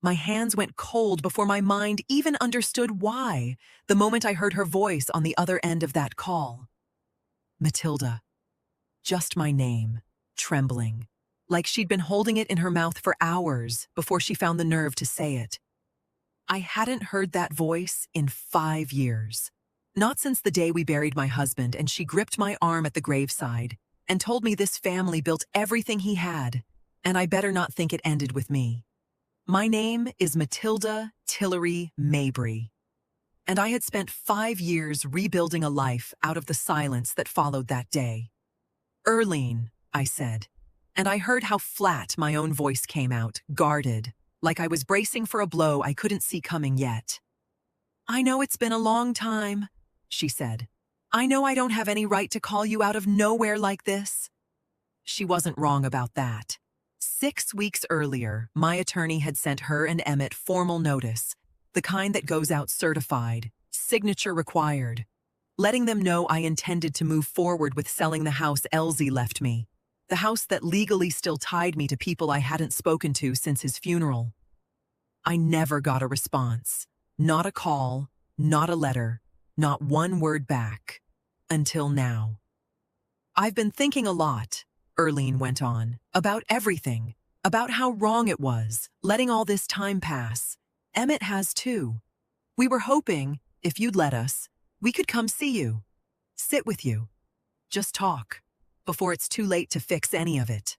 My hands went cold before my mind even understood why, the moment I heard her voice on the other end of that call. Matilda. Just my name, trembling, like she'd been holding it in her mouth for hours before she found the nerve to say it. I hadn't heard that voice in 5 years. Not since the day we buried my husband and she gripped my arm at the graveside and told me this family built everything he had, and I better not think it ended with me. My name is Matilda Tillery Mabry, and I had spent 5 years rebuilding a life out of the silence that followed that day. "Erlene," I said, and I heard how flat my own voice came out, guarded, like I was bracing for a blow I couldn't see coming yet. "I know it's been a long time," she said. "I know I don't have any right to call you out of nowhere like this." She wasn't wrong about that. 6 weeks earlier, my attorney had sent her and Emmett formal notice, the kind that goes out certified, signature required, letting them know I intended to move forward with selling the house Elsie left me, the house that legally still tied me to people I hadn't spoken to since his funeral. I never got a response, not a call, not a letter, not one word back, until now. "I've been thinking a lot," Erlene went on, "about everything, about how wrong it was, letting all this time pass. Emmett has too. We were hoping, if you'd let us, we could come see you, sit with you, just talk, before it's too late to fix any of it."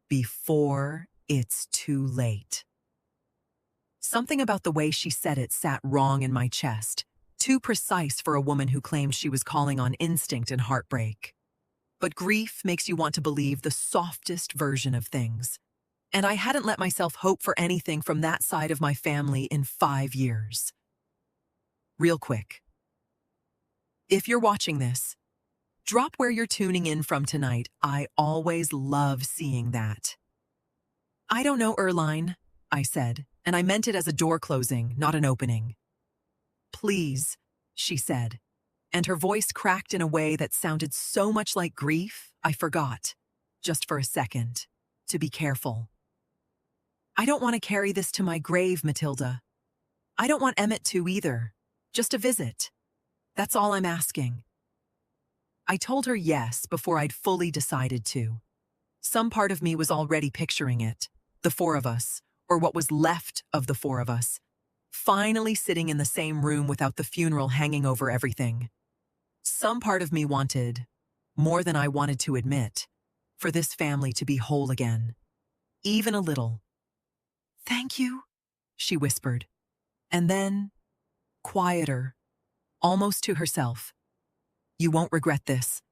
Before it's too late. Something about the way she said it sat wrong in my chest, too precise for a woman who claimed she was calling on instinct and heartbreak. But grief makes you want to believe the softest version of things, and I hadn't let myself hope for anything from that side of my family in 5 years. Real quick. If you're watching this, drop where you're tuning in from tonight. I always love seeing that. "I don't know, Erline," I said, and I meant it as a door closing, not an opening. "Please," she said, and her voice cracked in a way that sounded so much like grief, I forgot, just for a second, to be careful. "I don't want to carry this to my grave, Matilda. I don't want Emmett to either. Just a visit. That's all I'm asking." I told her yes before I'd fully decided to. Some part of me was already picturing it, the 4 of us, or what was left of the 4 of us, finally sitting in the same room without the funeral hanging over everything. Some part of me wanted, more than I wanted to admit, for this family to be whole again. Even a little. "Thank you," she whispered. And then, quieter, almost to herself, "You won't regret this."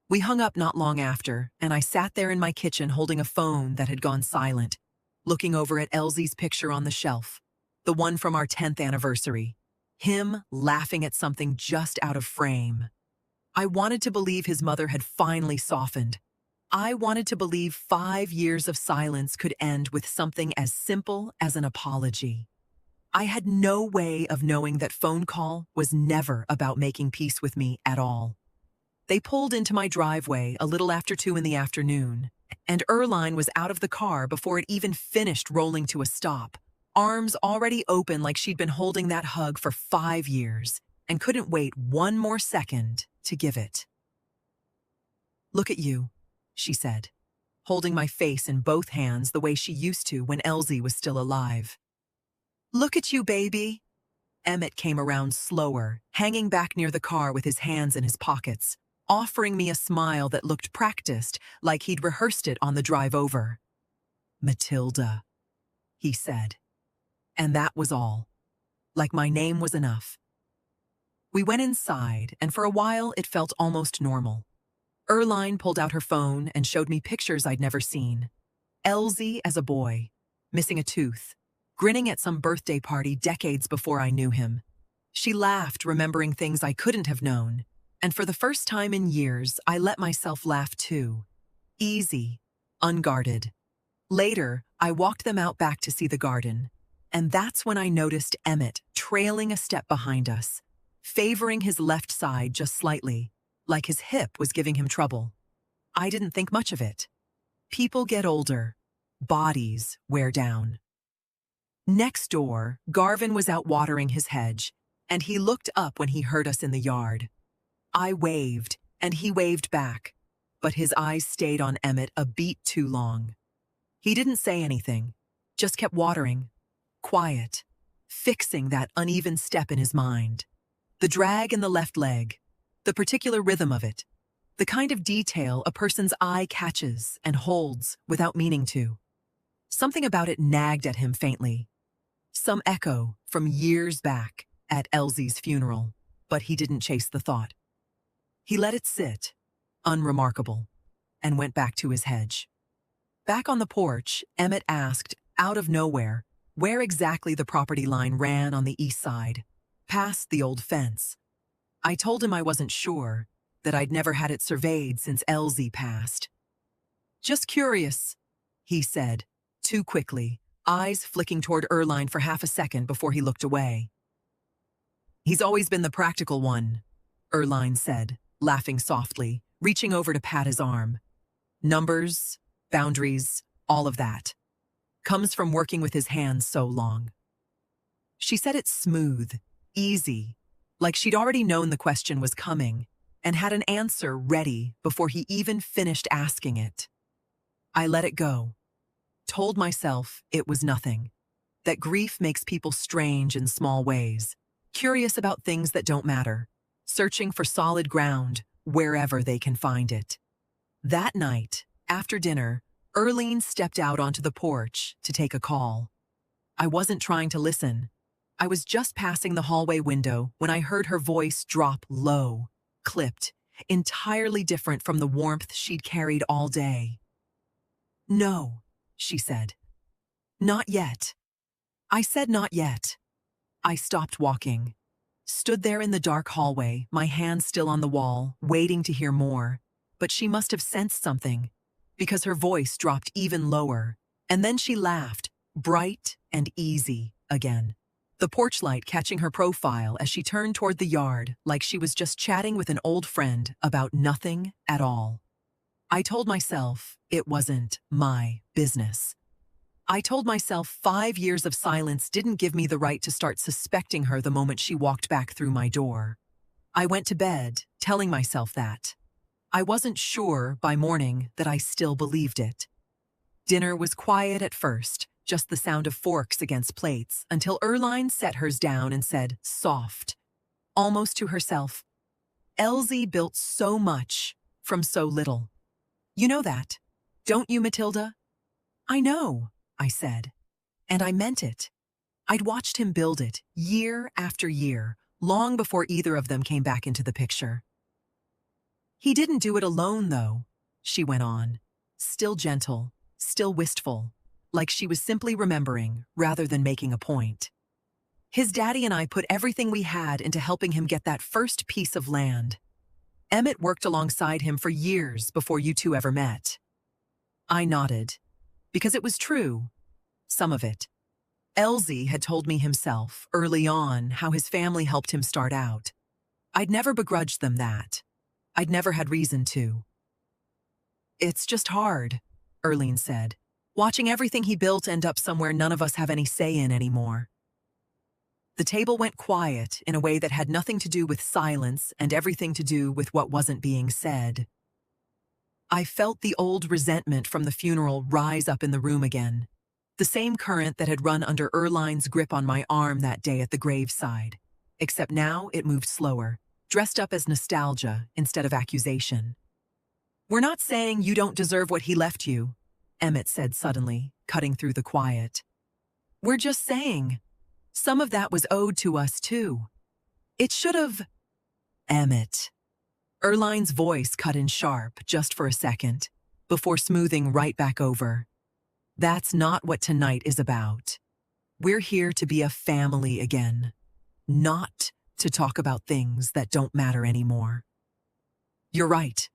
We hung up not long after, and I sat there in my kitchen holding a phone that had gone silent, looking over at Elsie's picture on the shelf, the one from our 10th anniversary, him laughing at something just out of frame. I wanted to believe his mother had finally softened. I wanted to believe 5 years of silence could end with something as simple as an apology. I had no way of knowing that phone call was never about making peace with me at all. They pulled into my driveway a little after 2 in the afternoon, and Erline was out of the car before it even finished rolling to a stop, arms already open like she'd been holding that hug for 5 years and couldn't wait one more second to give it. "Look at you," she said, holding my face in both hands the way she used to when Elsie was still alive. "Look at you, baby." Emmett came around slower, hanging back near the car with his hands in his pockets, offering me a smile that looked practiced, like he'd rehearsed it on the drive over. "Matilda," he said. And that was all. Like my name was enough. We went inside, and for a while it felt almost normal. Erline pulled out her phone and showed me pictures I'd never seen. Elsie as a boy, missing a tooth, grinning at some birthday party decades before I knew him. She laughed, remembering things I couldn't have known, and for the first time in years, I let myself laugh too. Easy, unguarded. Later, I walked them out back to see the garden, and that's when I noticed Emmett trailing a step behind us, favoring his left side just slightly, like his hip was giving him trouble. I didn't think much of it. People get older. Bodies wear down. Next door, Garvin was out watering his hedge, and he looked up when he heard us in the yard. I waved, and he waved back, but his eyes stayed on Emmett a beat too long. He didn't say anything, just kept watering, quiet, fixing that uneven step in his mind. The drag in the left leg, the particular rhythm of it, the kind of detail a person's eye catches and holds without meaning to. Something about it nagged at him faintly. Some echo from years back at Elsie's funeral, but he didn't chase the thought. He let it sit, unremarkable, and went back to his hedge. Back on the porch, Emmett asked, out of nowhere, where exactly the property line ran on the east side, past the old fence. I told him I wasn't sure, that I'd never had it surveyed since Elsie passed. Just curious, he said, too quickly, eyes flicking toward Erline for half a second before he looked away. He's always been the practical one, Erline said, laughing softly, reaching over to pat his arm. Numbers, boundaries, all of that. Comes from working with his hands so long. She said it smooth, easy, like she'd already known the question was coming and had an answer ready before he even finished asking it. I let it go. Told myself it was nothing, that grief makes people strange in small ways, curious about things that don't matter, searching for solid ground wherever they can find it. That night, after dinner, Erline stepped out onto the porch to take a call. I wasn't trying to listen. I was just passing the hallway window when I heard her voice drop low, clipped, entirely different from the warmth she'd carried all day. No, she said. Not yet. I said not yet. I stopped walking. Stood there in the dark hallway, my hands still on the wall, waiting to hear more. But she must have sensed something, because her voice dropped even lower, and then she laughed, bright and easy again. The porch light catching her profile as she turned toward the yard like she was just chatting with an old friend about nothing at all. I told myself it wasn't my business. I told myself 5 years of silence didn't give me the right to start suspecting her the moment she walked back through my door. I went to bed, telling myself that. I wasn't sure by morning that I still believed it. Dinner was quiet at first, just the sound of forks against plates, until Erline set hers down and said, soft, almost to herself, Elsie built so much from so little. You know that, don't you, Matilda? I know, I said, and I meant it. I'd watched him build it year after year, long before either of them came back into the picture. He didn't do it alone, though, she went on, still gentle, still wistful, like she was simply remembering rather than making a point. His daddy and I put everything we had into helping him get that first piece of land. Emmett worked alongside him for years before you two ever met. I nodded, because it was true, some of it. Elsie had told me himself early on how his family helped him start out. I'd never begrudged them that. I'd never had reason to. It's just hard, Erline said, watching everything he built end up somewhere none of us have any say in anymore. The table went quiet in a way that had nothing to do with silence and everything to do with what wasn't being said. I felt the old resentment from the funeral rise up in the room again, the same current that had run under Erline's grip on my arm that day at the graveside, except now it moved slower, dressed up as nostalgia instead of accusation. We're not saying you don't deserve what he left you, Emmett said suddenly, cutting through the quiet. We're just saying some of that was owed to us, too. It should have... Emmett. Erline's voice cut in sharp just for a second, before smoothing right back over. That's not what tonight is about. We're here to be a family again, not to talk about things that don't matter anymore. You're right,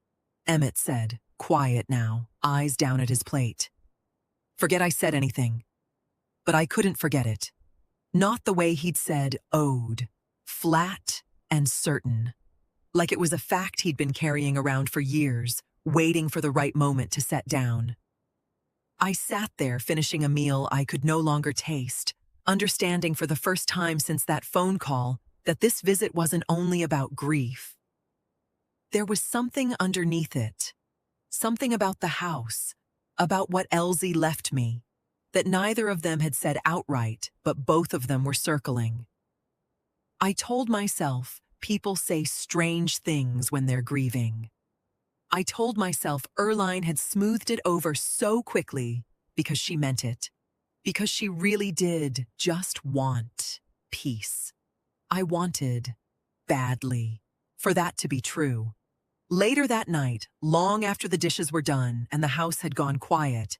Emmett said, quiet now, eyes down at his plate. Forget I said anything. But I couldn't forget it. Not the way he'd said owed, flat and certain, like it was a fact he'd been carrying around for years, waiting for the right moment to set down. I sat there finishing a meal I could no longer taste, understanding for the first time since that phone call that this visit wasn't only about grief. There was something underneath it, something about the house, about what Elsie left me, that neither of them had said outright, but both of them were circling. I told myself people say strange things when they're grieving. I told myself Erline had smoothed it over so quickly because she meant it, because she really did just want peace. I wanted, badly, for that to be true. Later that night, long after the dishes were done and the house had gone quiet,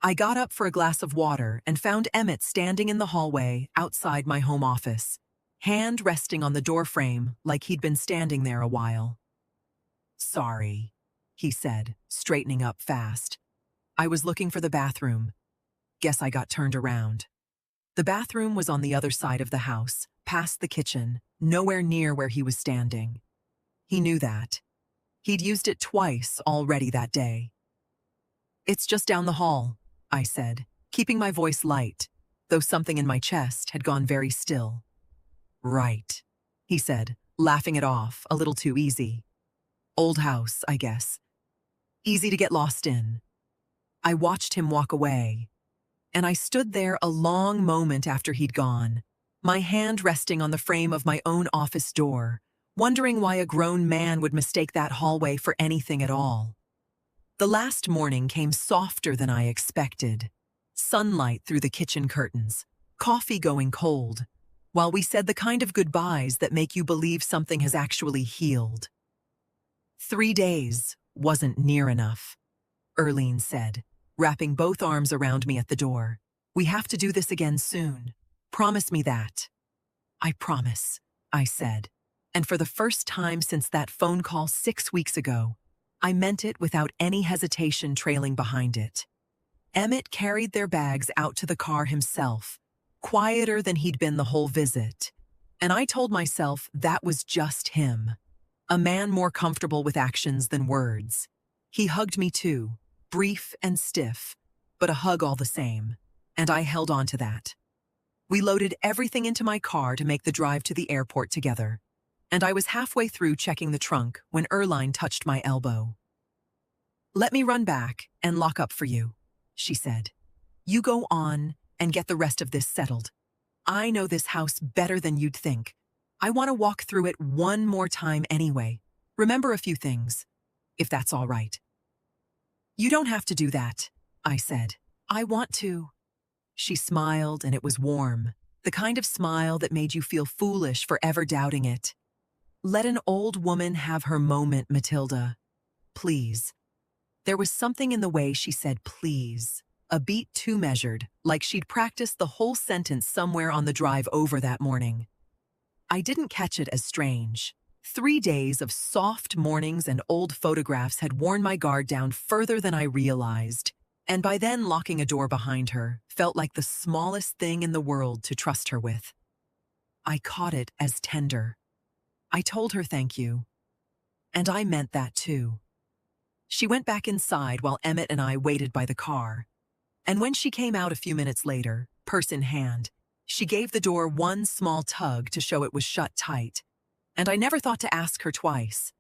I got up for a glass of water and found Emmett standing in the hallway outside my home office, hand resting on the doorframe like he'd been standing there a while. "Sorry," he said, straightening up fast. "I was looking for the bathroom. Guess I got turned around." The bathroom was on the other side of the house, past the kitchen, nowhere near where he was standing. He knew that. He'd used it twice already that day. "It's just down the hall," I said, keeping my voice light, though something in my chest had gone very still. "Right," he said, laughing it off a little too easy. "Old house, I guess. Easy to get lost in." I watched him walk away, and I stood there a long moment after he'd gone, my hand resting on the frame of my own office door, wondering why a grown man would mistake that hallway for anything at all. The last morning came softer than I expected. Sunlight through the kitchen curtains, coffee going cold, while we said the kind of goodbyes that make you believe something has actually healed. 3 days wasn't near enough, Erline said, wrapping both arms around me at the door. "We have to do this again soon. Promise me that." "I promise," I said. And for the first time since that phone call 6 weeks ago, I meant it without any hesitation trailing behind it. Emmett carried their bags out to the car himself, quieter than he'd been the whole visit. And I told myself that was just him, a man more comfortable with actions than words. He hugged me too, brief and stiff, but a hug all the same, and I held on to that. We loaded everything into my car to make the drive to the airport together, and I was halfway through checking the trunk when Erline touched my elbow. "Let me run back and lock up for you," she said. "You go on and get the rest of this settled. I know this house better than you'd think. I want to walk through it one more time anyway. Remember a few things, if that's all right." "You don't have to do that," I said. "I want to." She smiled, and it was warm, the kind of smile that made you feel foolish for ever doubting it. "Let an old woman have her moment, Matilda. Please." There was something in the way she said please, a beat too measured, like she'd practiced the whole sentence somewhere on the drive over that morning. I didn't catch it as strange. 3 days of soft mornings and old photographs had worn my guard down further than I realized, and by then locking a door behind her felt like the smallest thing in the world to trust her with. I caught it as tender. I told her thank you, and I meant that too. She went back inside while Emmett and I waited by the car, and when she came out a few minutes later, purse in hand, she gave the door one small tug to show it was shut tight, and I never thought to ask her twice.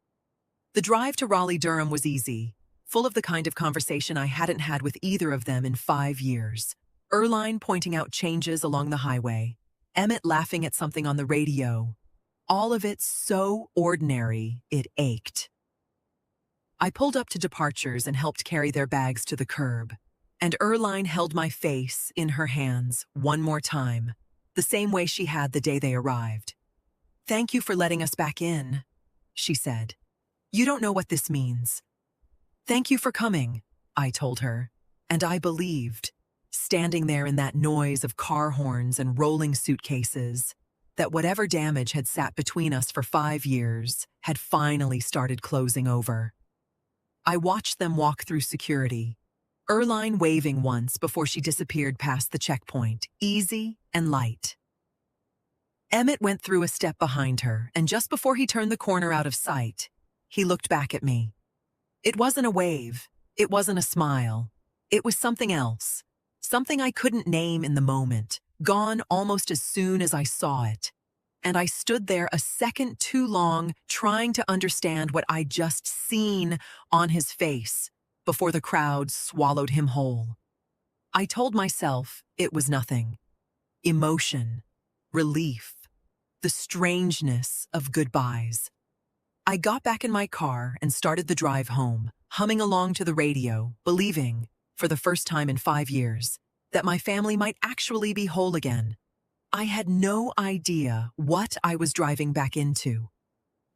The drive to Raleigh-Durham was easy, full of the kind of conversation I hadn't had with either of them in 5 years. Erline pointing out changes along the highway, Emmett laughing at something on the radio. All of it so ordinary, it ached. I pulled up to departures and helped carry their bags to the curb, and Erline held my face in her hands one more time, the same way she had the day they arrived. "Thank you for letting us back in," she said. "You don't know what this means." "Thank you for coming," I told her, and I believed, standing there in that noise of car horns and rolling suitcases, that whatever damage had sat between us for 5 years had finally started closing over. I watched them walk through security, Erline waving once before she disappeared past the checkpoint, easy and light. Emmett went through a step behind her, and just before he turned the corner out of sight, he looked back at me. It wasn't a wave, it wasn't a smile, it was something else, something I couldn't name in the moment, gone almost as soon as I saw it. And I stood there a second too long trying to understand what I'd just seen on his face before the crowd swallowed him whole. I told myself it was nothing. Emotion, relief, the strangeness of goodbyes. I got back in my car and started the drive home, humming along to the radio, believing, for the first time in 5 years, that my family might actually be whole again. I had no idea what I was driving back into.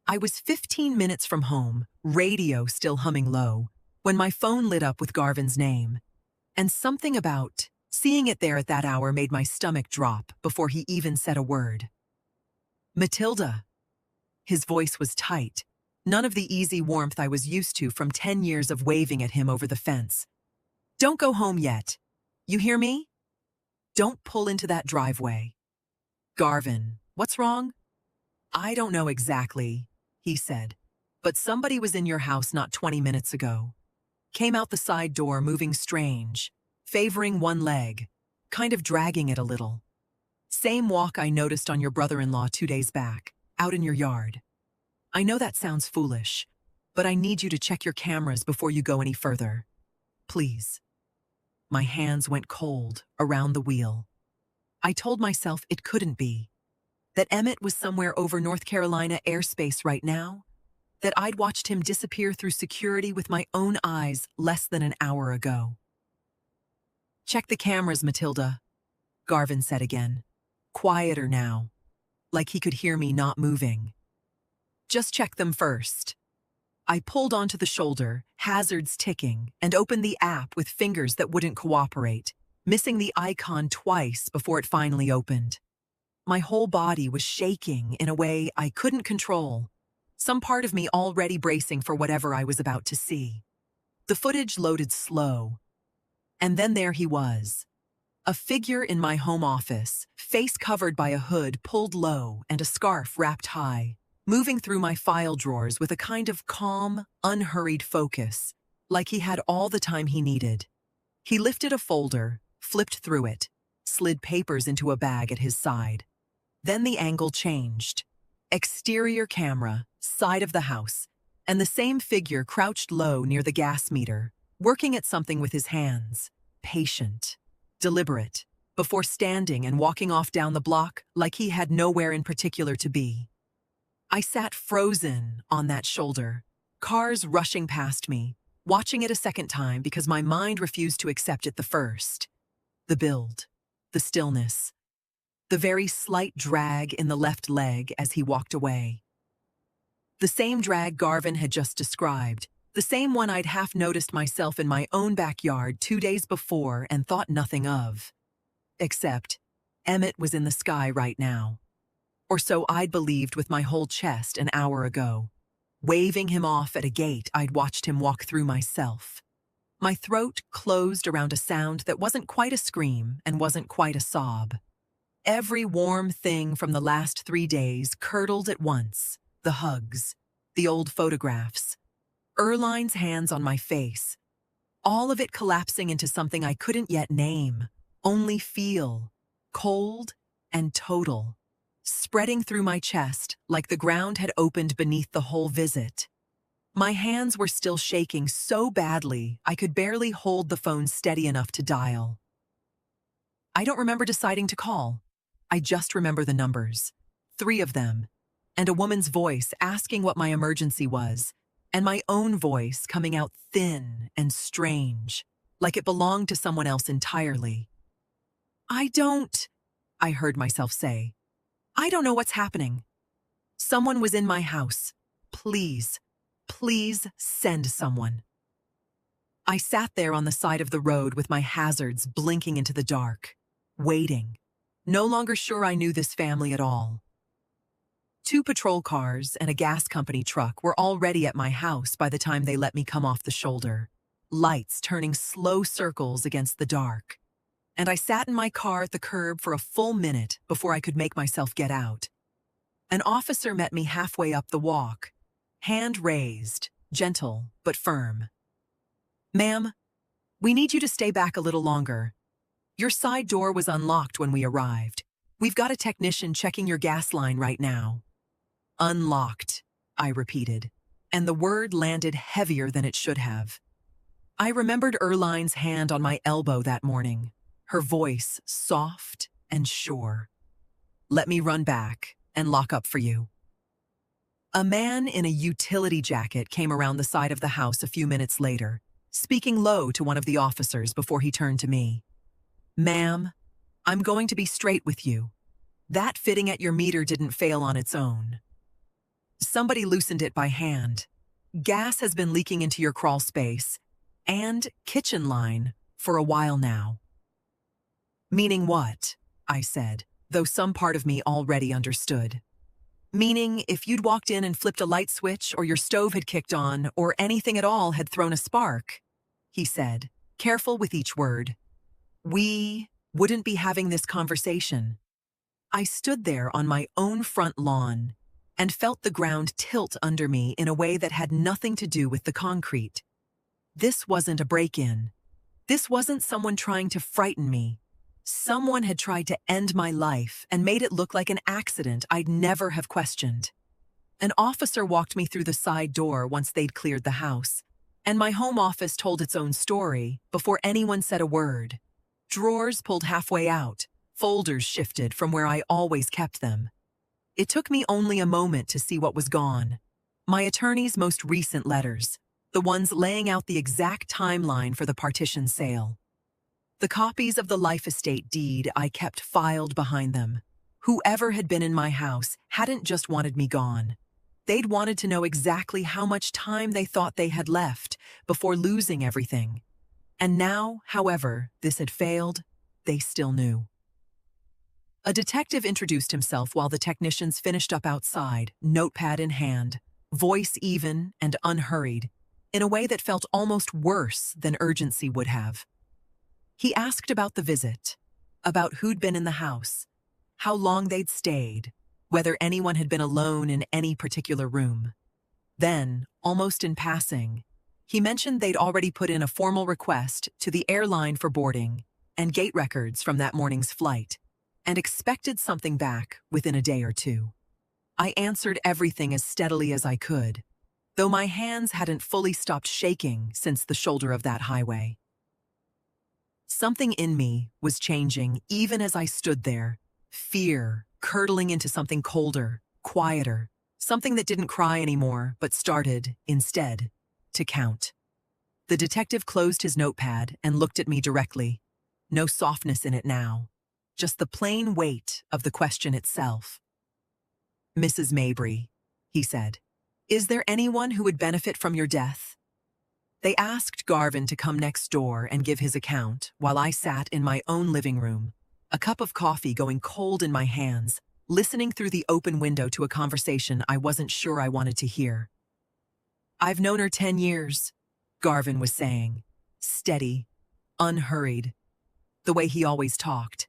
I was 15 minutes from home, radio still humming low, when my phone lit up with Garvin's name. And something about seeing it there at that hour made my stomach drop before he even said a word. "Matilda." His voice was tight, none of the easy warmth I was used to from 10 years of waving at him over the fence. "Don't go home yet. You hear me? Don't pull into that driveway." "Garvin, what's wrong?" "I don't know exactly," he said, "but somebody was in your house not 20 minutes ago. Came out the side door moving strange, favoring one leg, kind of dragging it a little. Same walk I noticed on your brother-in-law 2 days back, out in your yard. I know that sounds foolish, but I need you to check your cameras before you go any further. Please." My hands went cold around the wheel. I told myself it couldn't be. That Emmett was somewhere over North Carolina airspace right now. That I'd watched him disappear through security with my own eyes less than an hour ago. "Check the cameras, Matilda," Garvin said again, quieter now, like he could hear me not moving. "Just check them first." I pulled onto the shoulder, hazards ticking, and opened the app with fingers that wouldn't cooperate, missing the icon twice before it finally opened. My whole body was shaking in a way I couldn't control, some part of me already bracing for whatever I was about to see. The footage loaded slow, and then there he was. A figure in my home office, face covered by a hood pulled low and a scarf wrapped high, moving through my file drawers with a kind of calm, unhurried focus, like he had all the time he needed. He lifted a folder, flipped through it, slid papers into a bag at his side. Then the angle changed. Exterior camera, side of the house, and the same figure crouched low near the gas meter, working at something with his hands, patient, deliberate, before standing and walking off down the block like he had nowhere in particular to be. I sat frozen on that shoulder, cars rushing past me, watching it a second time because my mind refused to accept it the first. The build, the stillness, the very slight drag in the left leg as he walked away. The same drag Garvin had just described, the same one I'd half noticed myself in my own backyard 2 days before and thought nothing of. Except, Emmett was in the sky right now. Or so I'd believed with my whole chest an hour ago, waving him off at a gate I'd watched him walk through myself. My throat closed around a sound that wasn't quite a scream and wasn't quite a sob. Every warm thing from the last 3 days curdled at once, the hugs, the old photographs, Erline's hands on my face, all of it collapsing into something I couldn't yet name, only feel, cold and total, spreading through my chest like the ground had opened beneath the whole visit. My hands were still shaking so badly I could barely hold the phone steady enough to dial. I don't remember deciding to call. I just remember the numbers, 3 of them, and a woman's voice asking what my emergency was, and my own voice coming out thin and strange, like it belonged to someone else entirely. I heard myself say. "I don't know what's happening. Someone was in my house. Please, please send someone." I sat there on the side of the road with my hazards blinking into the dark, waiting, no longer sure I knew this family at all. 2 patrol cars and a gas company truck were already at my house by the time they let me come off the shoulder, lights turning slow circles against the dark. And I sat in my car at the curb for a full minute before I could make myself get out. An officer met me halfway up the walk, hand raised, gentle but firm. "Ma'am, we need you to stay back a little longer. Your side door was unlocked when we arrived. We've got a technician checking your gas line right now. Unlocked, I repeated, and the word landed heavier than it should have. I remembered Erline's hand on my elbow that morning, her voice soft and sure. Let me run back and lock up for you. A man in a utility jacket came around the side of the house a few minutes later, speaking low to one of the officers before he turned to me. Ma'am, I'm going to be straight with you. That fitting at your meter didn't fail on its own. Somebody loosened it by hand. Gas has been leaking into your crawl space and kitchen line for a while now. Meaning what? I said, though some part of me already understood. Meaning if you'd walked in and flipped a light switch or your stove had kicked on or anything at all had thrown a spark, he said, careful with each word. We wouldn't be having this conversation. I stood there on my own front lawn and felt the ground tilt under me in a way that had nothing to do with the concrete. This wasn't a break-in. This wasn't someone trying to frighten me. Someone had tried to end my life and made it look like an accident I'd never have questioned. An officer walked me through the side door once they'd cleared the house, and my home office told its own story before anyone said a word. Drawers pulled halfway out, folders shifted from where I always kept them. It took me only a moment to see what was gone. My attorney's most recent letters, the ones laying out the exact timeline for the partition sale. The copies of the life estate deed I kept filed behind them. Whoever had been in my house hadn't just wanted me gone. They'd wanted to know exactly how much time they thought they had left before losing everything. And now, however, this had failed, they still knew. A detective introduced himself while the technicians finished up outside, notepad in hand, voice even and unhurried, in a way that felt almost worse than urgency would have. He asked about the visit, about who'd been in the house, how long they'd stayed, whether anyone had been alone in any particular room. Then, almost in passing, he mentioned they'd already put in a formal request to the airline for boarding and gate records from that morning's flight, and expected something back within a day or two. I answered everything as steadily as I could, though my hands hadn't fully stopped shaking since the shoulder of that highway. Something in me was changing even as I stood there, fear curdling into something colder, quieter, something that didn't cry anymore but started, instead, to count. The detective closed his notepad and looked at me directly. No softness in it now, just the plain weight of the question itself. Mrs. Mabry, he said, is there anyone who would benefit from your death? They asked Garvin to come next door and give his account while I sat in my own living room, a cup of coffee going cold in my hands, listening through the open window to a conversation I wasn't sure I wanted to hear. I've known her 10 years, Garvin was saying, steady, unhurried, the way he always talked.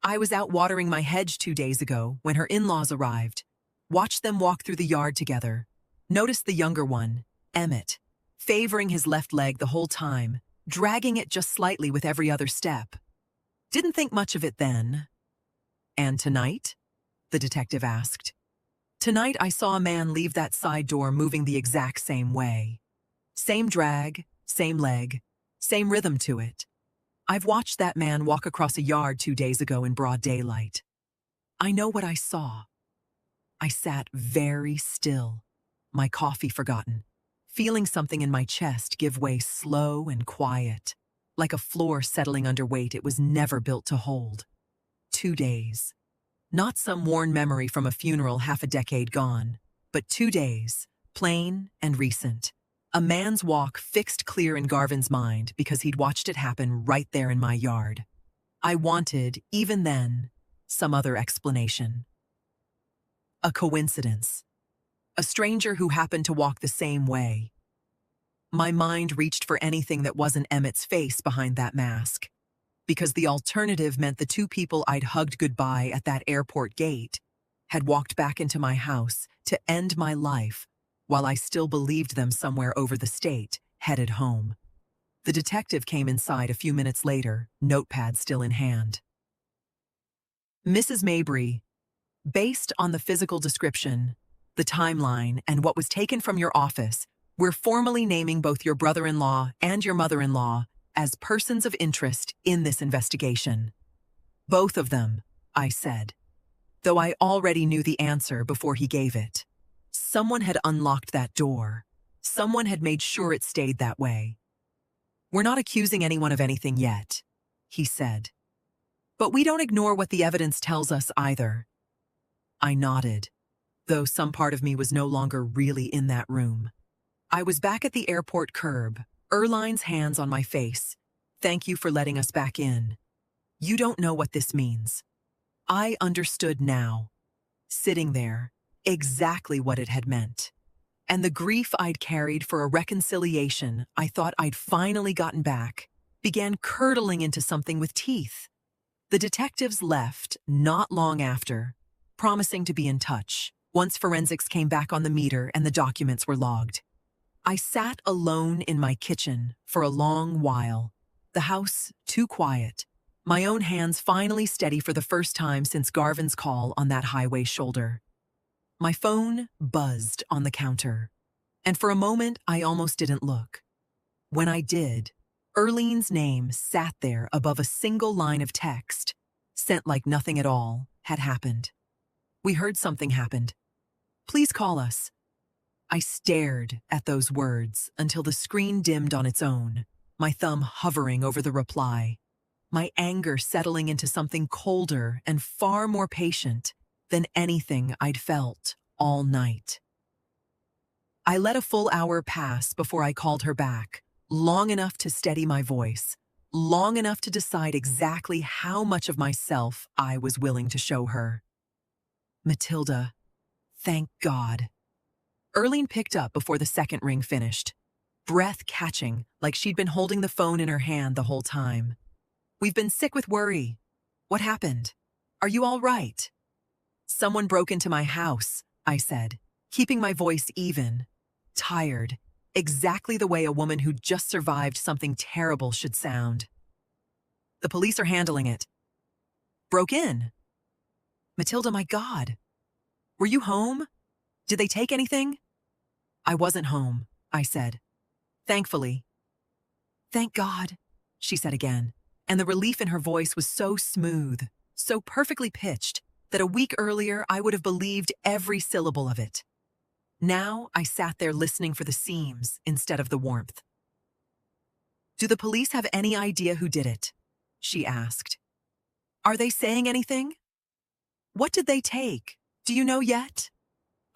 I was out watering my hedge 2 days ago when her in-laws arrived, watched them walk through the yard together, noticed the younger one, Emmett, favoring his left leg the whole time, dragging it just slightly with every other step. Didn't think much of it then. And tonight? The detective asked. Tonight I saw a man leave that side door moving the exact same way. Same drag, same leg, same rhythm to it. I've watched that man walk across a yard 2 days ago in broad daylight. I know what I saw. I sat very still, my coffee forgotten, feeling something in my chest give way slow and quiet, like a floor settling under weight it was never built to hold. 2 days. Not some worn memory from a funeral half a decade gone, but 2 days, plain and recent. A man's walk fixed clear in Garvin's mind because he'd watched it happen right there in my yard. I wanted, even then, some other explanation. A coincidence. A stranger who happened to walk the same way. My mind reached for anything that wasn't Emmett's face behind that mask, because the alternative meant the 2 people I'd hugged goodbye at that airport gate had walked back into my house to end my life while I still believed them somewhere over the state, headed home. The detective came inside a few minutes later, notepad still in hand. Mrs. Mabry, based on the physical description, the timeline, and what was taken from your office, we're formally naming both your brother-in-law and your mother-in-law as persons of interest in this investigation. Both of them, I said, though I already knew the answer before he gave it. Someone had unlocked that door. Someone had made sure it stayed that way. We're not accusing anyone of anything yet, he said. But we don't ignore what the evidence tells us either. I nodded, though some part of me was no longer really in that room. I was back at the airport curb, Erline's hands on my face. Thank you for letting us back in. You don't know what this means. I understood now, sitting there, exactly what it had meant. And the grief I'd carried for a reconciliation I thought I'd finally gotten back began curdling into something with teeth. The detectives left not long after, promising to be in touch once forensics came back on the meter and the documents were logged. I sat alone in my kitchen for a long while, the house too quiet, my own hands finally steady for the first time since Garvin's call on that highway shoulder. My phone buzzed on the counter, and for a moment I almost didn't look. When I did, Erlene's name sat there above a single line of text, sent like nothing at all had happened. We heard something happened. Please call us. I stared at those words until the screen dimmed on its own, my thumb hovering over the reply, my anger settling into something colder and far more patient than anything I'd felt all night. I let a full hour pass before I called her back, long enough to steady my voice, long enough to decide exactly how much of myself I was willing to show her. Matilda, thank God. Erline picked up before the second ring finished, breath catching like she'd been holding the phone in her hand the whole time. We've been sick with worry. What happened? Are you all right? Someone broke into my house, I said, keeping my voice even, tired, exactly the way a woman who just survived something terrible should sound. The police are handling it. Broke in? Matilda, my God. Were you home? Did they take anything? I wasn't home, I said. Thankfully. Thank God, she said again, and the relief in her voice was so smooth, so perfectly pitched, that a week earlier I would have believed every syllable of it. Now I sat there listening for the seams instead of the warmth. Do the police have any idea who did it? She asked. Are they saying anything? What did they take? Do you know yet?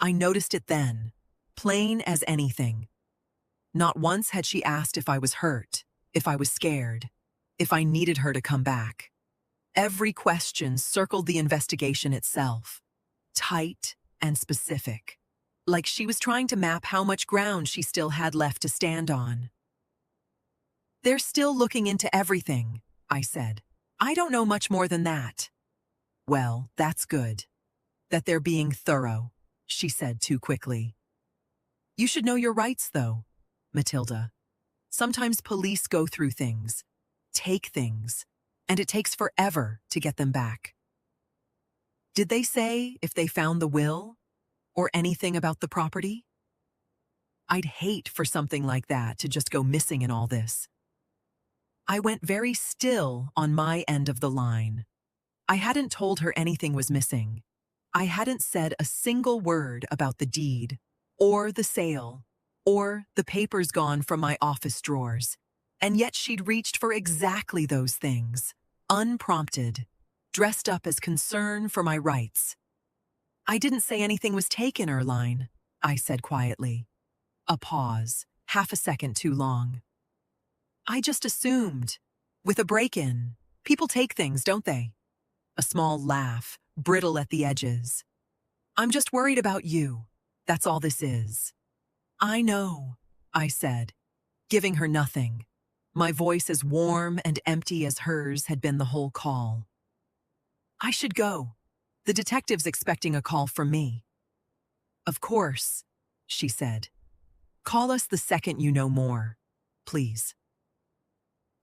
I noticed it then, plain as anything. Not once had she asked if I was hurt, if I was scared, if I needed her to come back. Every question circled the investigation itself, tight and specific, like she was trying to map how much ground she still had left to stand on. They're still looking into everything, I said. I don't know much more than that. Well, that's good. That they're being thorough, she said too quickly. You should know your rights, though, Matilda. Sometimes police go through things, take things, and it takes forever to get them back. Did they say if they found the will or anything about the property? I'd hate for something like that to just go missing in all this. I went very still on my end of the line. I hadn't told her anything was missing. I hadn't said a single word about the deed, or the sale, or the papers gone from my office drawers. And yet she'd reached for exactly those things, unprompted, dressed up as concern for my rights. I didn't say anything was taken, Erline, I said quietly. A pause, half a second too long. I just assumed. With a break-in, people take things, don't they? A small laugh, brittle at the edges. I'm just worried about you. That's all this is. I know, I said, giving her nothing. My voice as warm and empty as hers had been the whole call. I should go. The detective's expecting a call from me. Of course, she said. Call us the second you know more, please.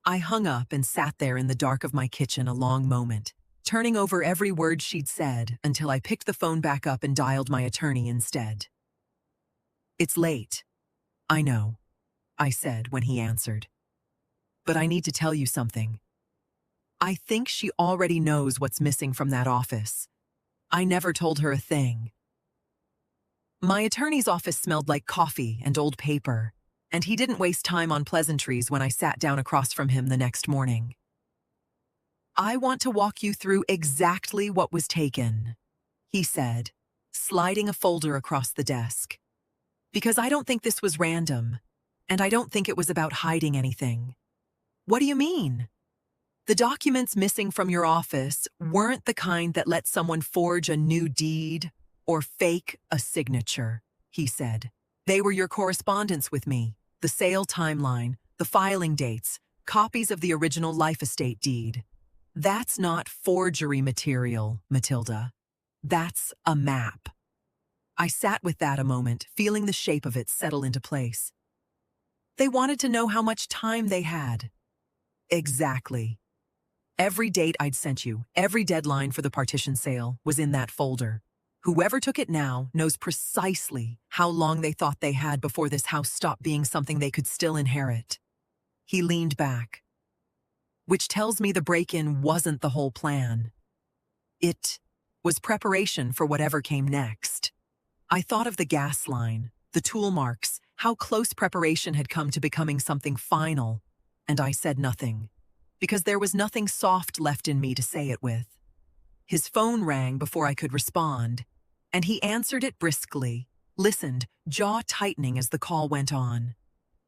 I hung up and sat there in the dark of my kitchen a long moment, turning over every word she'd said until I picked the phone back up and dialed my attorney instead. "It's late. I know," I said when he answered. "But I need to tell you something. I think she already knows what's missing from that office. I never told her a thing." My attorney's office smelled like coffee and old paper, and he didn't waste time on pleasantries when I sat down across from him the next morning. "I want to walk you through exactly what was taken," he said, sliding a folder across the desk. "Because I don't think this was random, and I don't think it was about hiding anything." "What do you mean?" "The documents missing from your office weren't the kind that let someone forge a new deed or fake a signature," he said. "They were your correspondence with me, the sale timeline, the filing dates, copies of the original life estate deed. That's not forgery material, Matilda. That's a map." I sat with that a moment, feeling the shape of it settle into place. "They wanted to know how much time they had." "Exactly. Every date I'd sent you, every deadline for the partition sale, was in that folder. Whoever took it now knows precisely how long they thought they had before this house stopped being something they could still inherit." He leaned back. "Which tells me the break-in wasn't the whole plan. It was preparation for whatever came next." I thought of the gas line, the tool marks, how close preparation had come to becoming something final, and I said nothing, because there was nothing soft left in me to say it with. His phone rang before I could respond, and he answered it briskly, listened, jaw tightening as the call went on.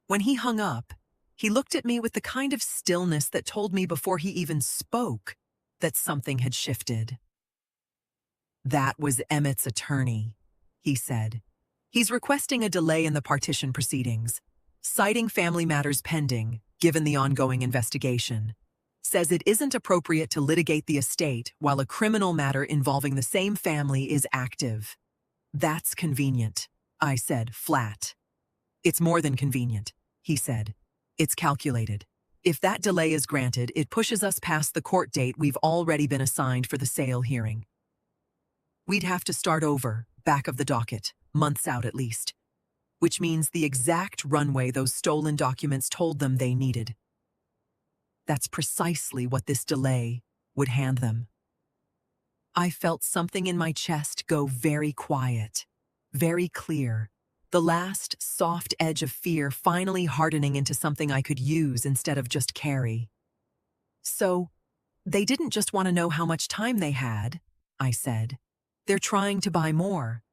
When he hung up, he looked at me with the kind of stillness that told me before he even spoke that something had shifted. "That was Emmett's attorney," he said. "He's requesting a delay in the partition proceedings, citing family matters pending, given the ongoing investigation. Says it isn't appropriate to litigate the estate while a criminal matter involving the same family is active." "That's convenient," I said, flat. "It's more than convenient," he said. "It's calculated. If that delay is granted, it pushes us past the court date we've already been assigned for the sale hearing. We'd have to start over, back of the docket, months out at least, which means the exact runway those stolen documents told them they needed. That's precisely what this delay would hand them." I felt something in my chest go very quiet, very clear, the last soft edge of fear finally hardening into something I could use instead of just carry. "So, they didn't just want to know how much time they had," I said. "They're trying to buy more."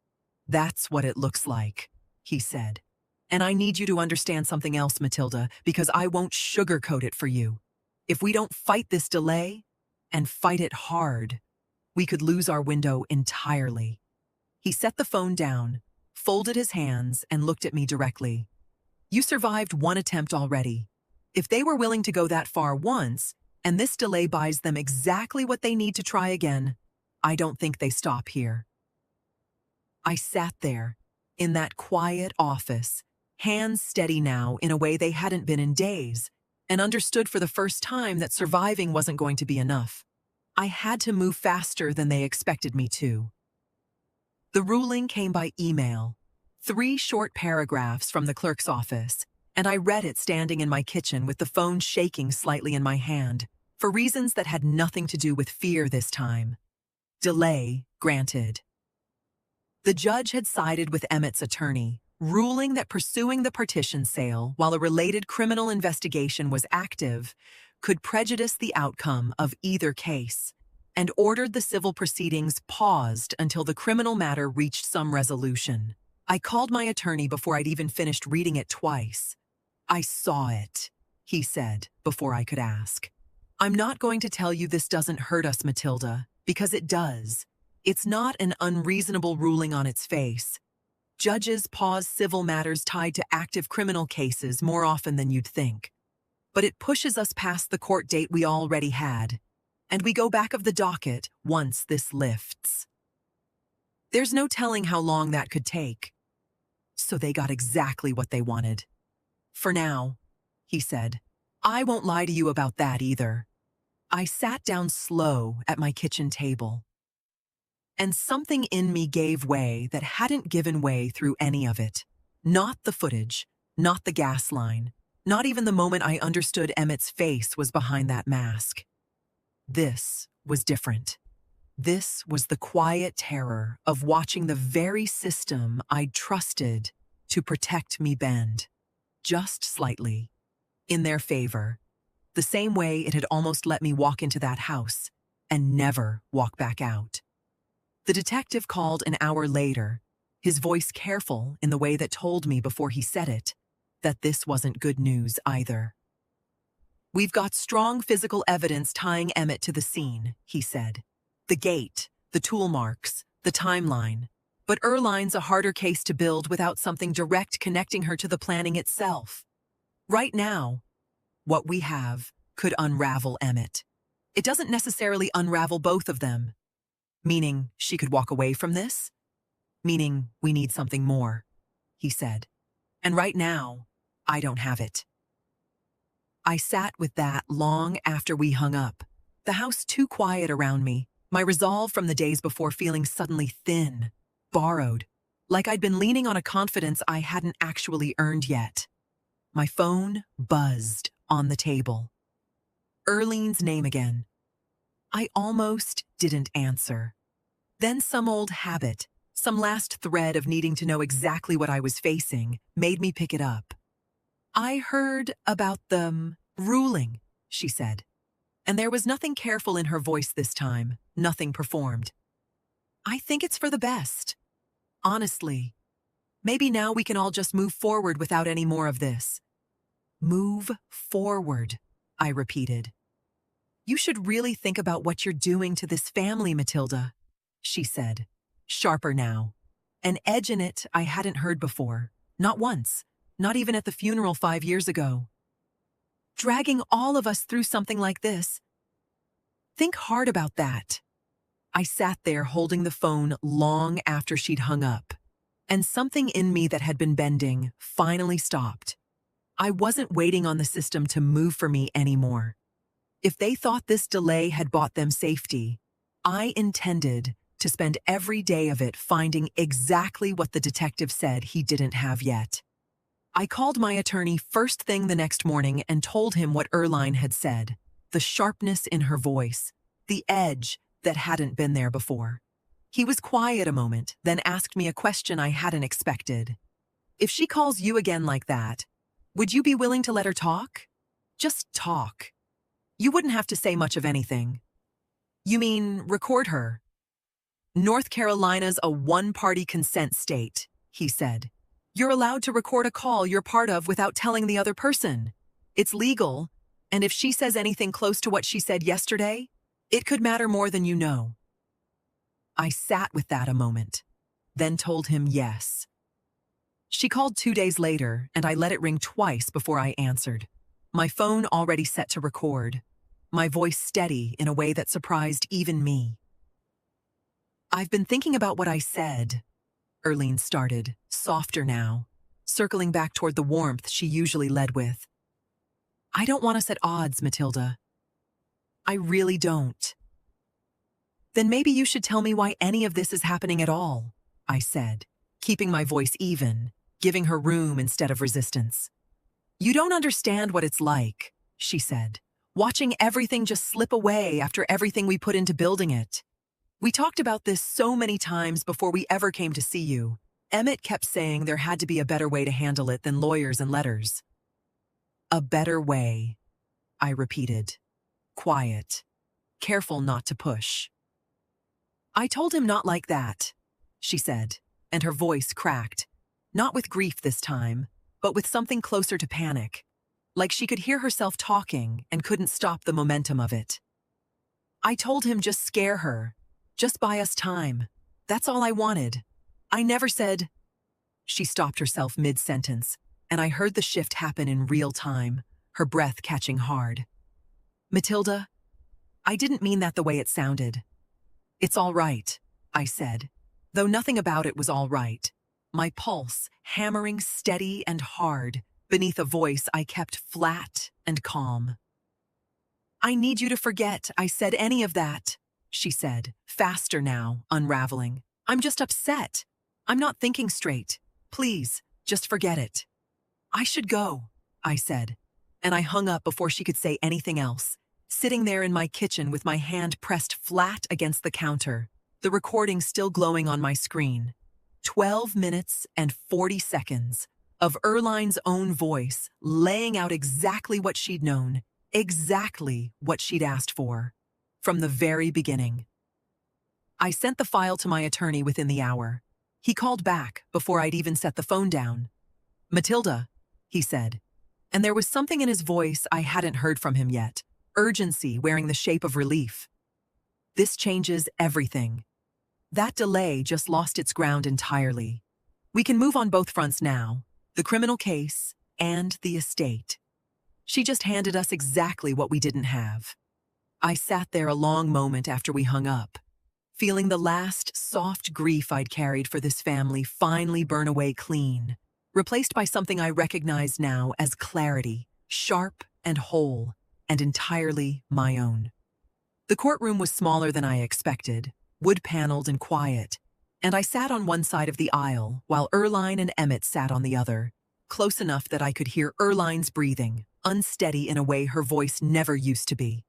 "That's what it looks like," he said. "And I need you to understand something else, Matilda, because I won't sugarcoat it for you. If we don't fight this delay, and fight it hard, we could lose our window entirely." He set the phone down, folded his hands, and looked at me directly. "You survived one attempt already. If they were willing to go that far once, and this delay buys them exactly what they need to try again, I don't think they stop here." I sat there, in that quiet office, hands steady now in a way they hadn't been in days, and understood for the first time that surviving wasn't going to be enough. I had to move faster than they expected me to. The ruling came by email, 3 short paragraphs from the clerk's office, and I read it standing in my kitchen with the phone shaking slightly in my hand, for reasons that had nothing to do with fear this time. Delay granted. The judge had sided with Emmett's attorney, ruling that pursuing the partition sale while a related criminal investigation was active could prejudice the outcome of either case, and ordered the civil proceedings paused until the criminal matter reached some resolution. I called my attorney before I'd even finished reading it twice. "I saw it," he said, before I could ask. "I'm not going to tell you this doesn't hurt us, Matilda, because it does. It's not an unreasonable ruling on its face. Judges pause civil matters tied to active criminal cases more often than you'd think. But it pushes us past the court date we already had, and we go back of the docket once this lifts. There's no telling how long that could take. So they got exactly what they wanted. For now," he said. I won't lie to you about that either. I sat down slow at my kitchen table, and something in me gave way that hadn't given way through any of it. Not the footage, not the gas line, not even the moment I understood Emmett's face was behind that mask. This was different. This was the quiet terror of watching the very system I'd trusted to protect me bend, just slightly, in their favor, the same way it had almost let me walk into that house and never walk back out. The detective called an hour later, his voice careful in the way that told me before he said it that this wasn't good news either. "We've got strong physical evidence tying Emmett to the scene," he said. "The gate, the tool marks, the timeline. But Erline's a harder case to build without something direct connecting her to the planning itself. Right now, what we have could unravel Emmett. It doesn't necessarily unravel both of them. Meaning she could walk away from this? Meaning we need something more," he said. "And right now, I don't have it." I sat with that long after we hung up, the house too quiet around me, my resolve from the days before feeling suddenly thin, borrowed, like I'd been leaning on a confidence I hadn't actually earned yet. My phone buzzed on the table. Erlene's name again. I almost didn't answer. Then some old habit, some last thread of needing to know exactly what I was facing, made me pick it up. "I heard about the ruling," she said. And there was nothing careful in her voice this time, nothing performed. "I think it's for the best. Honestly, maybe now we can all just move forward without any more of this." "Move forward," I repeated. "You should really think about what you're doing to this family, Matilda," she said, sharper now, an edge in it I hadn't heard before, not once, not even at the funeral 5 years ago. "Dragging all of us through something like this. Think hard about that." I sat there holding the phone long after she'd hung up, and something in me that had been bending finally stopped. I wasn't waiting on the system to move for me anymore. If they thought this delay had bought them safety, I intended to spend every day of it finding exactly what the detective said he didn't have yet. I called my attorney first thing the next morning and told him what Erline had said, the sharpness in her voice, the edge that hadn't been there before. He was quiet a moment, then asked me a question I hadn't expected. "If she calls you again like that, would you be willing to let her talk? Just talk. You wouldn't have to say much of anything." "You mean record her?" "North Carolina's a one-party consent state," he said. "You're allowed to record a call you're part of without telling the other person. It's legal, and if she says anything close to what she said yesterday, it could matter more than you know." I sat with that a moment, then told him yes. She called 2 days later, and I let it ring twice before I answered. My phone already set to record, my voice steady in a way that surprised even me. "I've been thinking about what I said," Erline started, softer now, circling back toward the warmth she usually led with. "I don't want us at odds, Matilda. I really don't." "Then maybe you should tell me why any of this is happening at all," I said, keeping my voice even, giving her room instead of resistance. "You don't understand what it's like," she said, "watching everything just slip away after everything we put into building it. We talked about this so many times before we ever came to see you. Emmett kept saying there had to be a better way to handle it than lawyers and letters." "A better way," I repeated, quiet, careful not to push. "I told him not like that," she said, and her voice cracked, not with grief this time, but with something closer to panic, like she could hear herself talking and couldn't stop the momentum of it. "I told him just scare her, just buy us time. That's all I wanted. I never said—" She stopped herself mid-sentence, and I heard the shift happen in real time, her breath catching hard. "Matilda, I didn't mean that the way it sounded." "It's all right," I said, though nothing about it was all right. My pulse hammering steady and hard, Beneath a voice I kept flat and calm. "I need you to forget I said any of that," she said, faster now, unraveling. "I'm just upset. I'm not thinking straight. Please, just forget it." "I should go," I said, and I hung up before she could say anything else, sitting there in my kitchen with my hand pressed flat against the counter, the recording still glowing on my screen. 12 minutes and 40 seconds of Erline's own voice laying out exactly what she'd known, exactly what she'd asked for, from the very beginning. I sent the file to my attorney within the hour. He called back before I'd even set the phone down. "Matilda," he said, and there was something in his voice I hadn't heard from him yet, urgency wearing the shape of relief. "This changes everything. That delay just lost its ground entirely. We can move on both fronts now, the criminal case and the estate." She just handed us exactly what we didn't have. I sat there a long moment after we hung up, feeling the last soft grief I'd carried for this family finally burn away clean, replaced by something I recognize now as clarity, sharp and whole, and entirely my own. The courtroom was smaller than I expected, wood-paneled and quiet, and I sat on one side of the aisle while Erline and Emmett sat on the other, close enough that I could hear Erline's breathing, unsteady in a way her voice never used to be.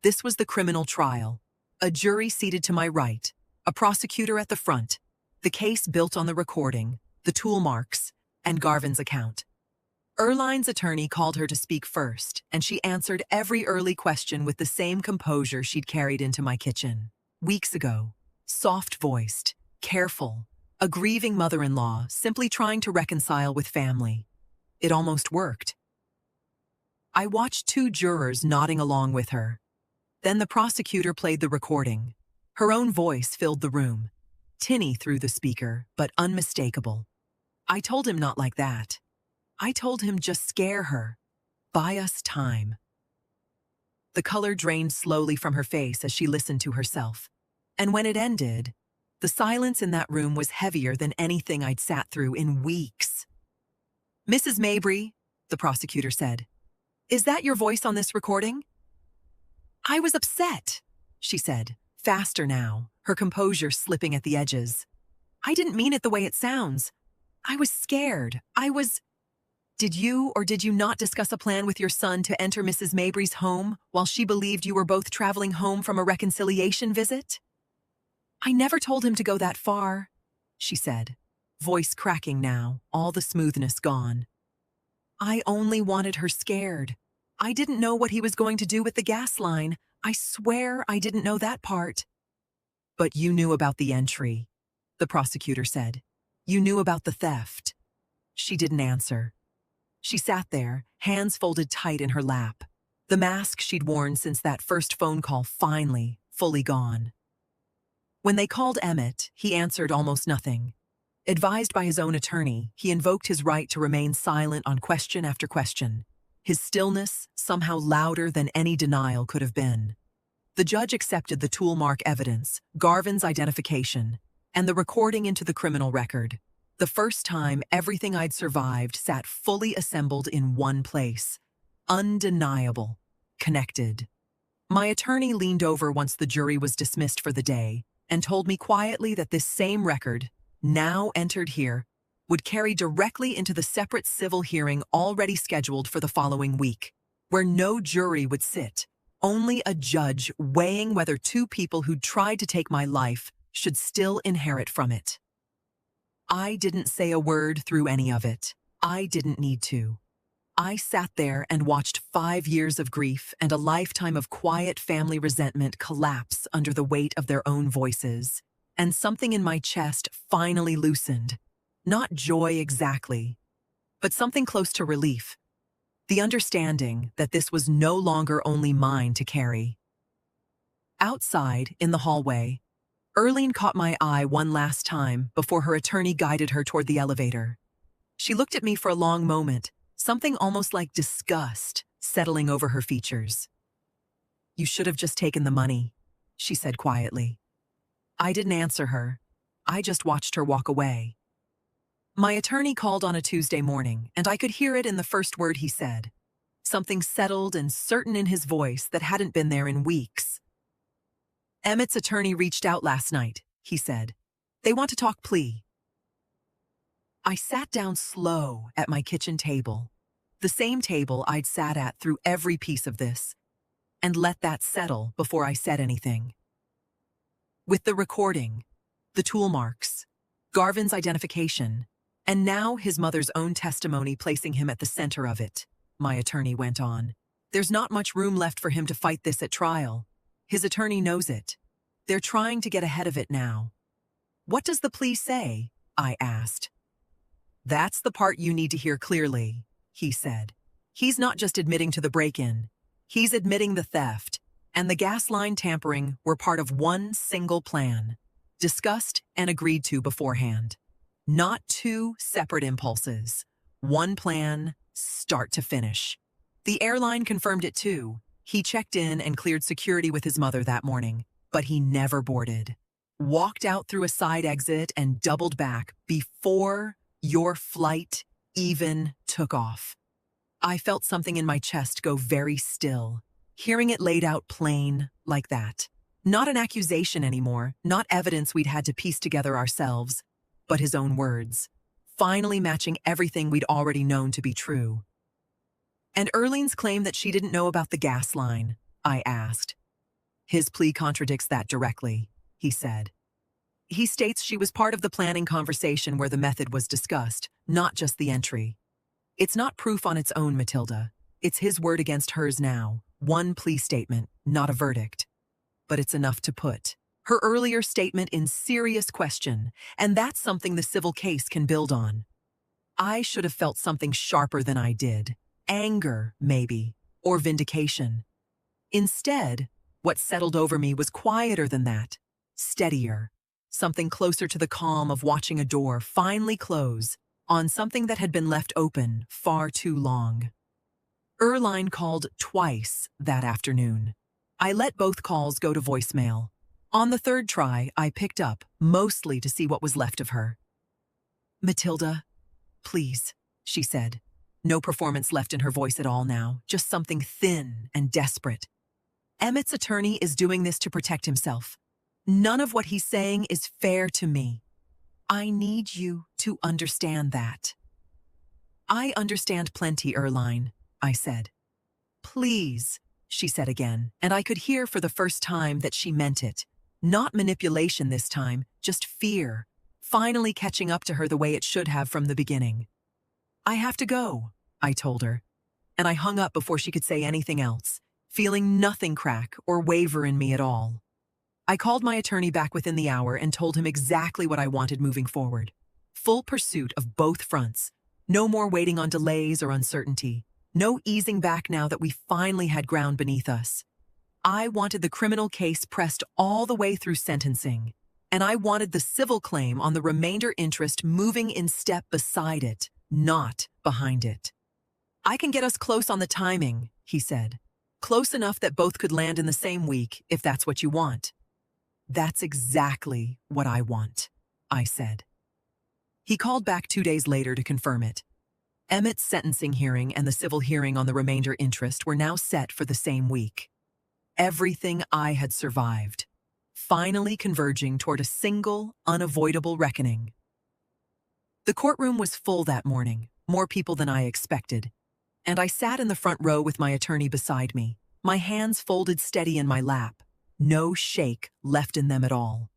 This was the criminal trial, a jury seated to my right, a prosecutor at the front, the case built on the recording, the tool marks, and Garvin's account. Erline's attorney called her to speak first, and she answered every early question with the same composure she'd carried into my kitchen. Weeks ago, soft-voiced, careful, a grieving mother-in-law simply trying to reconcile with family. It almost worked. I watched 2 jurors nodding along with her. Then the prosecutor played the recording. Her own voice filled the room, tinny through the speaker, but unmistakable. I told him not like that. I told him just scare her. Buy us time. The color drained slowly from her face as she listened to herself. And when it ended, the silence in that room was heavier than anything I'd sat through in weeks. "Mrs. Mabry," the prosecutor said, "is that your voice on this recording?" "I was upset," she said, faster now, her composure slipping at the edges. "I didn't mean it the way it sounds. I was scared. Did you or did you not discuss a plan with your son to enter Mrs. Mabry's home while she believed you were both traveling home from a reconciliation visit?" "I never told him to go that far," she said, voice cracking now, all the smoothness gone. "I only wanted her scared. I didn't know what he was going to do with the gas line. I swear I didn't know that part." "But you knew about the entry," the prosecutor said. "You knew about the theft." She didn't answer. She sat there, hands folded tight in her lap, the mask she'd worn since that first phone call finally, fully gone. When they called Emmett, he answered almost nothing. Advised by his own attorney, he invoked his right to remain silent on question after question, his stillness somehow louder than any denial could have been. The judge accepted the tool mark evidence, Garvin's identification, and the recording into the criminal record. The first time everything I'd survived sat fully assembled in one place. Undeniable. Connected. My attorney leaned over once the jury was dismissed for the day and told me quietly that this same record, now entered here, would carry directly into the separate civil hearing already scheduled for the following week, where no jury would sit, only a judge weighing whether 2 people who'd tried to take my life should still inherit from it. I didn't say a word through any of it. I didn't need to. I sat there and watched 5 years of grief and a lifetime of quiet family resentment collapse under the weight of their own voices, and something in my chest finally loosened. Not joy exactly, but something close to relief. The understanding that this was no longer only mine to carry. Outside, in the hallway, Erline caught my eye one last time before her attorney guided her toward the elevator. She looked at me for a long moment, something almost like disgust settling over her features. "You should have just taken the money," she said quietly. I didn't answer her. I just watched her walk away. My attorney called on a Tuesday morning, and I could hear it in the first word he said. Something settled and certain in his voice that hadn't been there in weeks. Emmett's attorney reached out last night, he said. They want to talk plea. I sat down slow at my kitchen table, the same table I'd sat at through every piece of this, and let that settle before I said anything. With the recording, the tool marks, Garvin's identification, and now his mother's own testimony placing him at the center of it, my attorney went on. There's not much room left for him to fight this at trial. His attorney knows it. They're trying to get ahead of it now. What does the plea say? I asked. That's the part you need to hear clearly, he said. He's not just admitting to the break-in. He's admitting the theft and the gas line tampering were part of one single plan, discussed and agreed to beforehand. Not two separate impulses. One plan, start to finish. The airline confirmed it too. He checked in and cleared security with his mother that morning, but he never boarded. Walked out through a side exit and doubled back before your flight even took off. I felt something in my chest go very still, hearing it laid out plain like that. Not an accusation anymore, not evidence we'd had to piece together ourselves, but his own words, finally matching everything we'd already known to be true. And Erlene's claim that she didn't know about the gas line, I asked. His plea contradicts that directly, he said. He states she was part of the planning conversation where the method was discussed, not just the entry. It's not proof on its own, Matilda. It's his word against hers now. One plea statement, not a verdict. But it's enough to put her earlier statement in serious question, and that's something the civil case can build on. I should have felt something sharper than I did. Anger, maybe, or vindication. Instead, what settled over me was quieter than that, steadier, something closer to the calm of watching a door finally close on something that had been left open far too long. Erline called twice that afternoon. I let both calls go to voicemail. On the third try, I picked up, mostly to see what was left of her. Matilda, please, she said. No performance left in her voice at all now, just something thin and desperate. Emmett's attorney is doing this to protect himself. None of what he's saying is fair to me. I need you to understand that. I understand plenty, Erline, I said. Please, she said again, and I could hear for the first time that she meant it. Not manipulation this time, just fear, finally catching up to her the way it should have from the beginning. I have to go, I told her, and I hung up before she could say anything else, feeling nothing crack or waver in me at all. I called my attorney back within the hour and told him exactly what I wanted moving forward. Full pursuit of both fronts. No more waiting on delays or uncertainty. No easing back now that we finally had ground beneath us. I wanted the criminal case pressed all the way through sentencing, and I wanted the civil claim on the remainder interest moving in step beside it, not behind it. I can get us close on the timing, he said. Close enough that both could land in the same week, if that's what you want. That's exactly what I want, I said. He called back 2 days later to confirm it. Emmett's sentencing hearing and the civil hearing on the remainder interest were now set for the same week. Everything I had survived, finally converging toward a single, unavoidable reckoning. The courtroom was full that morning, more people than I expected, and I sat in the front row with my attorney beside me, my hands folded steady in my lap, no shake left in them at all.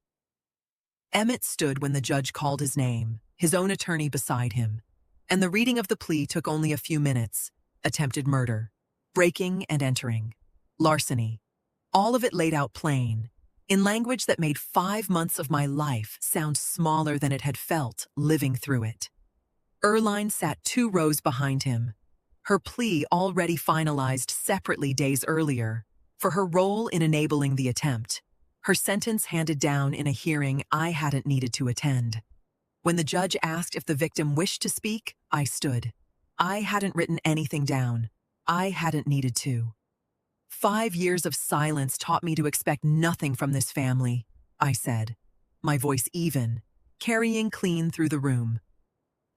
Emmett stood when the judge called his name, his own attorney beside him, and the reading of the plea took only a few minutes. Attempted murder, breaking and entering, larceny, all of it laid out plain, in language that made 5 months of my life sound smaller than it had felt living through it. Erline sat 2 rows behind him, her plea already finalized separately days earlier, for her role in enabling the attempt, her sentence handed down in a hearing I hadn't needed to attend. When the judge asked if the victim wished to speak, I stood. I hadn't written anything down. I hadn't needed to. 5 years of silence taught me to expect nothing from this family, I said, my voice even, carrying clean through the room.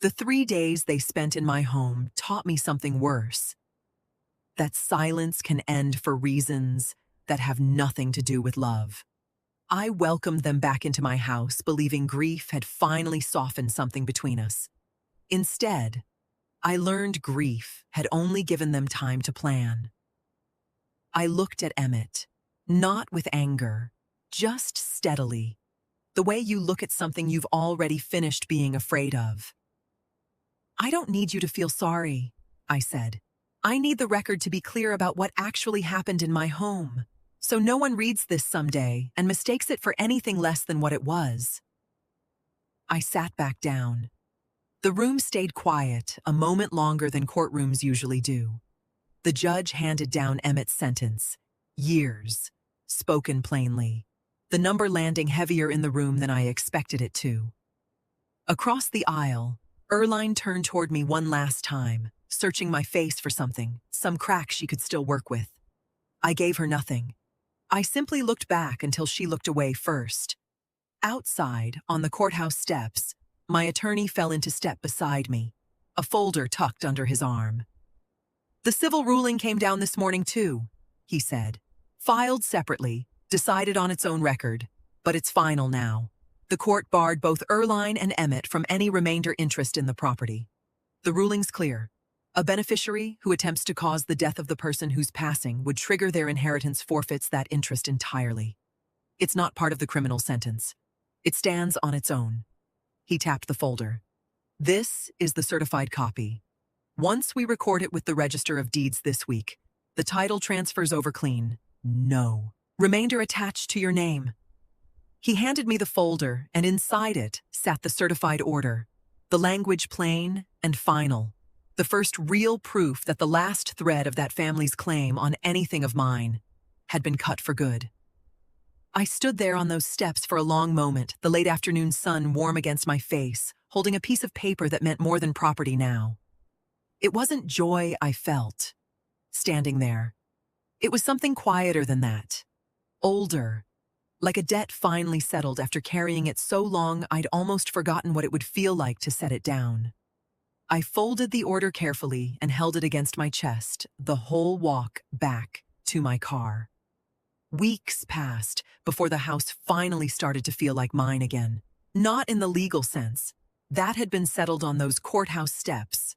The 3 days they spent in my home taught me something worse: that silence can end for reasons that have nothing to do with love. I welcomed them back into my house, believing grief had finally softened something between us. Instead, I learned grief had only given them time to plan. I looked at Emmett, not with anger, just steadily, the way you look at something you've already finished being afraid of. "I don't need you to feel sorry," I said. "I need the record to be clear about what actually happened in my home, so no one reads this someday and mistakes it for anything less than what it was." I sat back down. The room stayed quiet a moment longer than courtrooms usually do. The judge handed down Emmett's sentence: years, spoken plainly, the number landing heavier in the room than I expected it to. Across the aisle, Erline turned toward me one last time, searching my face for something, some crack she could still work with. I gave her nothing. I simply looked back until she looked away first. Outside, on the courthouse steps, my attorney fell into step beside me, a folder tucked under his arm. "The civil ruling came down this morning too," he said. "Filed separately, decided on its own record, but it's final now. The court barred both Erline and Emmett from any remainder interest in the property. The ruling's clear. A beneficiary who attempts to cause the death of the person whose passing would trigger their inheritance forfeits that interest entirely. It's not part of the criminal sentence. It stands on its own." He tapped the folder. "This is the certified copy. Once we record it with the Register of Deeds this week, the title transfers over clean. No remainder attached to your name." He handed me the folder, and inside it sat the certified order, the language plain and final, the first real proof that the last thread of that family's claim on anything of mine had been cut for good. I stood there on those steps for a long moment, the late afternoon sun warm against my face, holding a piece of paper that meant more than property now. It wasn't joy I felt, standing there. It was something quieter than that. Older, like a debt finally settled after carrying it so long I'd almost forgotten what it would feel like to set it down. I folded the order carefully and held it against my chest the whole walk back to my car. Weeks passed before the house finally started to feel like mine again. Not in the legal sense. That had been settled on those courthouse steps.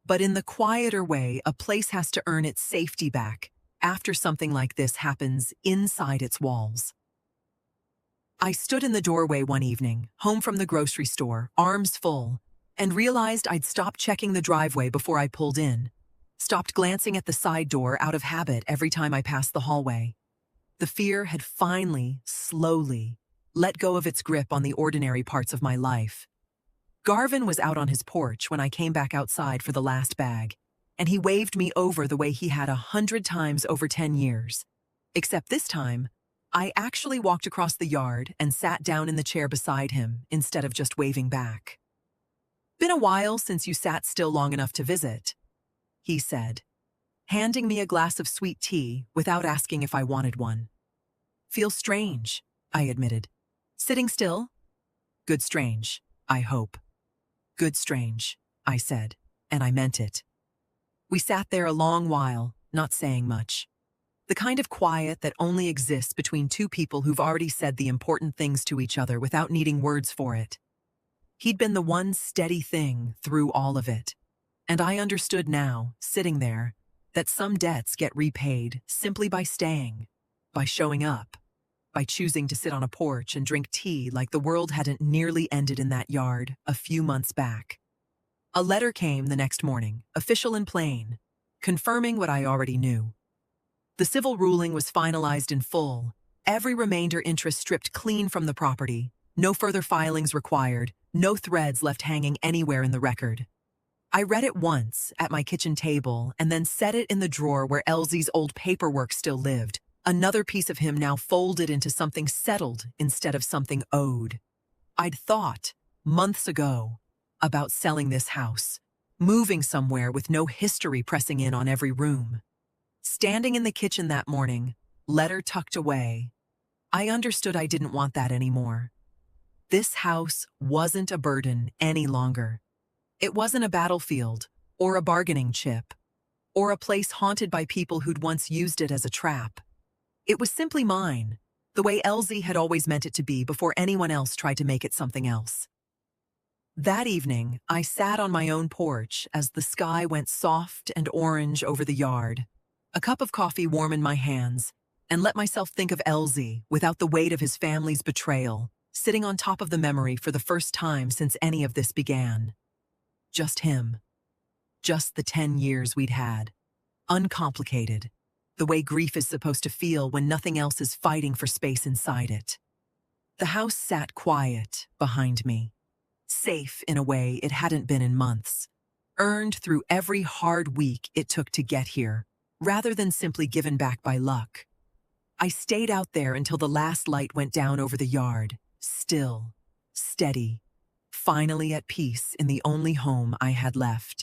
But in the quieter way a place has to earn its safety back after something like this happens inside its walls. I stood in the doorway one evening, home from the grocery store, arms full, and realized I'd stopped checking the driveway before I pulled in, stopped glancing at the side door out of habit every time I passed the hallway. The fear had finally, slowly, let go of its grip on the ordinary parts of my life. Garvin was out on his porch when I came back outside for the last bag, and he waved me over the way he had 100 times over 10 years. Except this time, I actually walked across the yard and sat down in the chair beside him instead of just waving back. "Been a while since you sat still long enough to visit," he said, handing me a glass of sweet tea without asking if I wanted one. "Feels strange," I admitted. "Sitting still?" "Good strange, I hope." "Good strange," I said, and I meant it. We sat there a long while, not saying much. The kind of quiet that only exists between two people who've already said the important things to each other without needing words for it. He'd been the one steady thing through all of it. And I understood now, sitting there, that some debts get repaid simply by staying, by showing up, by choosing to sit on a porch and drink tea like the world hadn't nearly ended in that yard a few months back. A letter came the next morning, official and plain, confirming what I already knew. The civil ruling was finalized in full, every remainder interest stripped clean from the property, no further filings required, no threads left hanging anywhere in the record. I read it once at my kitchen table and then set it in the drawer where Elsie's old paperwork still lived, another piece of him now folded into something settled instead of something owed. I'd thought, months ago, about selling this house, moving somewhere with no history pressing in on every room. Standing in the kitchen that morning, letter tucked away, I understood I didn't want that anymore. This house wasn't a burden any longer. It wasn't a battlefield, or a bargaining chip, or a place haunted by people who'd once used it as a trap. It was simply mine, the way Elsie had always meant it to be before anyone else tried to make it something else. That evening, I sat on my own porch as the sky went soft and orange over the yard, a cup of coffee warm in my hands, and let myself think of Elsie without the weight of his family's betrayal, sitting on top of the memory for the first time since any of this began. Just him. Just the 10 years we'd had. Uncomplicated. The way grief is supposed to feel when nothing else is fighting for space inside it. The house sat quiet behind me. Safe in a way it hadn't been in months. Earned through every hard week it took to get here, rather than simply given back by luck. I stayed out there until the last light went down over the yard, still, steady, finally at peace in the only home I had left.